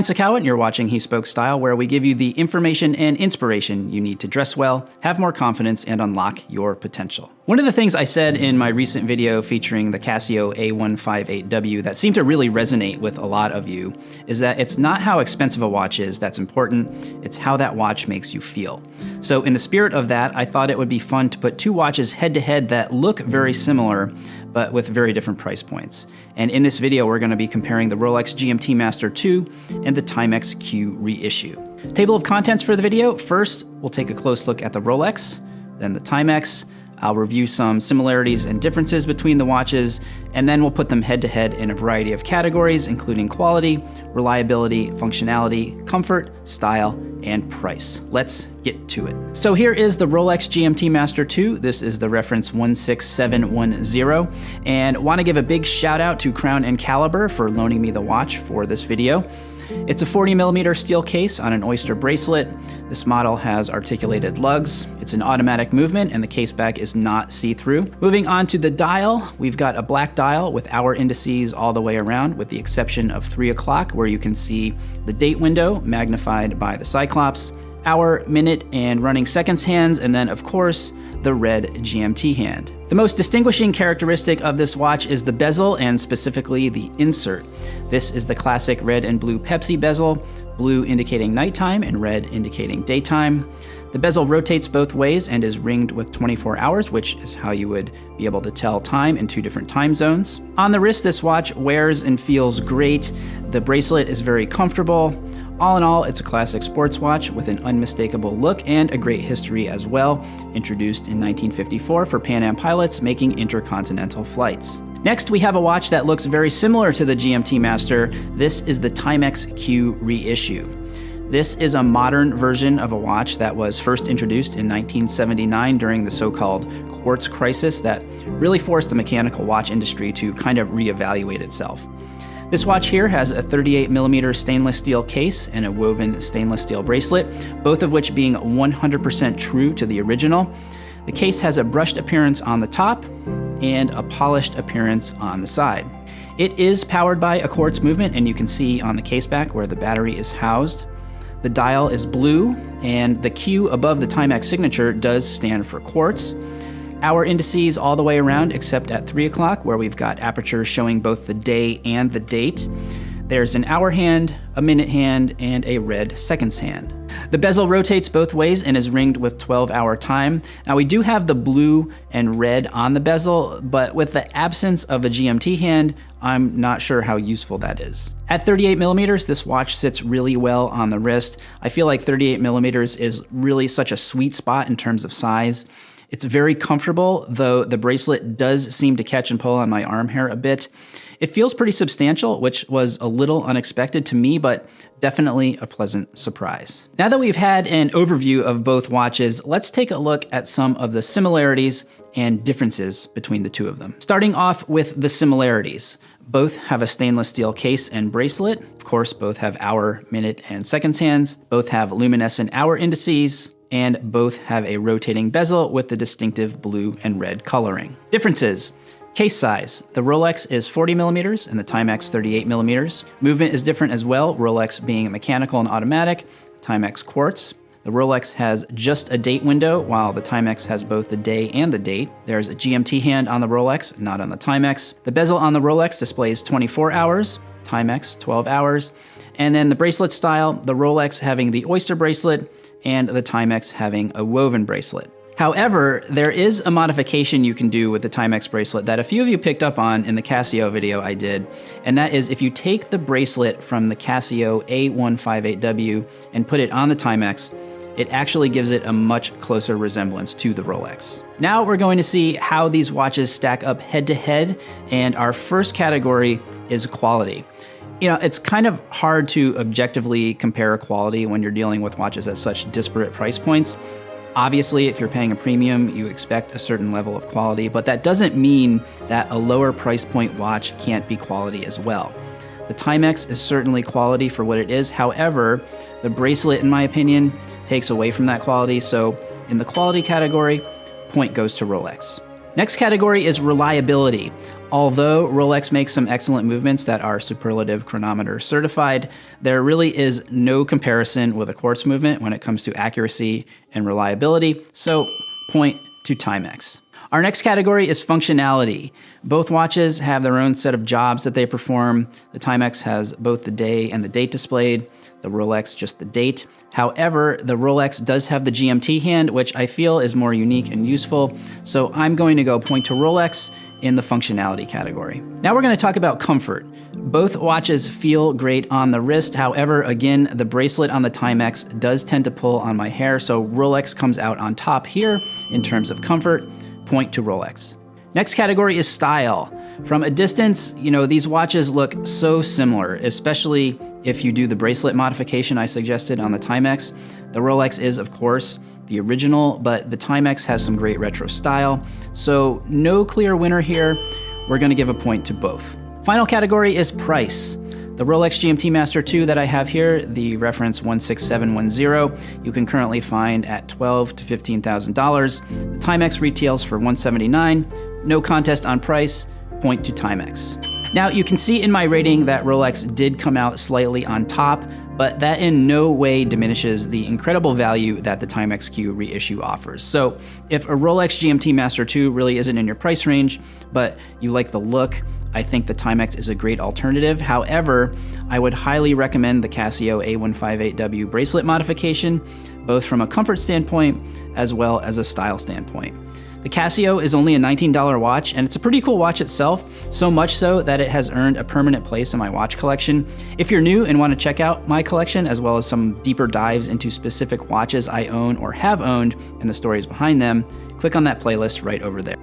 I'm Sakawa, and you're watching He Spoke Style, where we give you the information and inspiration you need to dress well, have more confidence, and unlock your potential. One of the things I said in my recent video featuring the Casio A158W that seemed to really resonate with a lot of you is that it's not how expensive a watch is that's important, it's how that watch makes you feel. So in the spirit of that, I thought it would be fun to put two watches head to head that look very similar, but with very different price points. And in this video, we're gonna be comparing the Rolex GMT-Master II and the Timex Q Reissue. Table of contents for the video. First, we'll take a close look at the Rolex, then the Timex. I'll review some similarities and differences between the watches, and then we'll put them head to head in a variety of categories, including quality, reliability, functionality, comfort, style, and price. Let's get to it. So here is the Rolex GMT-Master II. This is the reference 16710, and want to give a big shout out to Crown & Caliber for loaning me the watch for this video. It's a 40mm steel case on an oyster bracelet. This model has articulated lugs. It's an automatic movement, and the case back is not see-through. Moving on to the dial, we've got a black dial with hour indices all the way around, with the exception of 3 o'clock, where you can see the date window magnified by the Cyclops, hour, minute, and running seconds hands, and then of course, the red GMT hand. The most distinguishing characteristic of this watch is the bezel, and specifically the insert. This is the classic red and blue Pepsi bezel, blue indicating nighttime and red indicating daytime. The bezel rotates both ways and is ringed with 24 hours, which is how you would be able to tell time in 2 different time zones. On the wrist, this watch wears and feels great. The bracelet is very comfortable. All in all, it's a classic sports watch with an unmistakable look and a great history as well, introduced in 1954 for Pan Am pilots making intercontinental flights. Next, we have a watch that looks very similar to the GMT Master. This is the Timex Q Reissue. This is a modern version of a watch that was first introduced in 1979 during the so-called quartz crisis that really forced the mechanical watch industry to kind of reevaluate itself. This watch here has a 38mm stainless steel case and a woven stainless steel bracelet, both of which being 100% true to the original. The case has a brushed appearance on the top and a polished appearance on the side. It is powered by a quartz movement, and you can see on the case back where the battery is housed. The dial is blue, and the Q above the Timex signature does stand for quartz. Hour indices all the way around except at 3 o'clock, where we've got apertures showing both the day and the date. There's an hour hand, a minute hand, and a red seconds hand. The bezel rotates both ways and is ringed with 12-hour time. Now we do have the blue and red on the bezel, but with the absence of a GMT hand, I'm not sure how useful that is. At 38mm, this watch sits really well on the wrist. I feel like 38mm is really such a sweet spot in terms of size. It's very comfortable, though the bracelet does seem to catch and pull on my arm hair a bit. It feels pretty substantial, which was a little unexpected to me, but definitely a pleasant surprise. Now that we've had an overview of both watches, let's take a look at some of the similarities and differences between the two of them. Starting off with the similarities. Both have a stainless steel case and bracelet. Of course, both have hour, minute, and seconds hands. Both have luminescent hour indices, and both have a rotating bezel with the distinctive blue and red coloring. Differences. Case size. The Rolex is 40mm and the Timex 38mm. Movement is different as well, Rolex being mechanical and automatic, Timex quartz. The Rolex has just a date window, while the Timex has both the day and the date. There's a GMT hand on the Rolex, not on the Timex. The bezel on the Rolex displays 24 hours, Timex 12 hours. And then the bracelet style, the Rolex having the oyster bracelet, and the Timex having a woven bracelet. However, there is a modification you can do with the Timex bracelet that a few of you picked up on in the Casio video I did, and that is if you take the bracelet from the Casio A158W and put it on the Timex, it actually gives it a much closer resemblance to the Rolex. Now we're going to see how these watches stack up head to head, and our first category is quality. You know, it's kind of hard to objectively compare quality when you're dealing with watches at such disparate price points. Obviously, if you're paying a premium, you expect a certain level of quality, but that doesn't mean that a lower price point watch can't be quality as well. The Timex is certainly quality for what it is. However, the bracelet, in my opinion, takes away from that quality. So in the quality category, point goes to Rolex. Next category is reliability. Although Rolex makes some excellent movements that are superlative chronometer certified, there really is no comparison with a quartz movement when it comes to accuracy and reliability, so point to Timex. Our next category is functionality. Both watches have their own set of jobs that they perform. The Timex has both the day and the date displayed, the Rolex just the date. However, the Rolex does have the GMT hand, which I feel is more unique and useful, so I'm going to go point to Rolex in the functionality category. Now we're going to talk about comfort. Both watches feel great on the wrist. However, again, the bracelet on the Timex does tend to pull on my hair, so Rolex comes out on top here in terms of comfort. Point to Rolex. Next category is style. From a distance, these watches look so similar, especially if you do the bracelet modification I suggested on the Timex. The Rolex is, of course, the original, but the Timex has some great retro style. So no clear winner here. We're going to give a point to both. Final category is price. The Rolex GMT-Master II that I have here, the reference 16710, you can currently find at $12,000 to $15,000. The Timex retails for $179. No contest on price, point to Timex. Now you can see in my rating that Rolex did come out slightly on top, but that in no way diminishes the incredible value that the Timex Q Reissue offers. So if a Rolex GMT-Master II really isn't in your price range, but you like the look, I think the Timex is a great alternative. However, I would highly recommend the Casio A158W bracelet modification, both from a comfort standpoint as well as a style standpoint. The Casio is only a $19 watch, and it's a pretty cool watch itself, so much so that it has earned a permanent place in my watch collection. If you're new and want to check out my collection, as well as some deeper dives into specific watches I own or have owned and the stories behind them, click on that playlist right over there.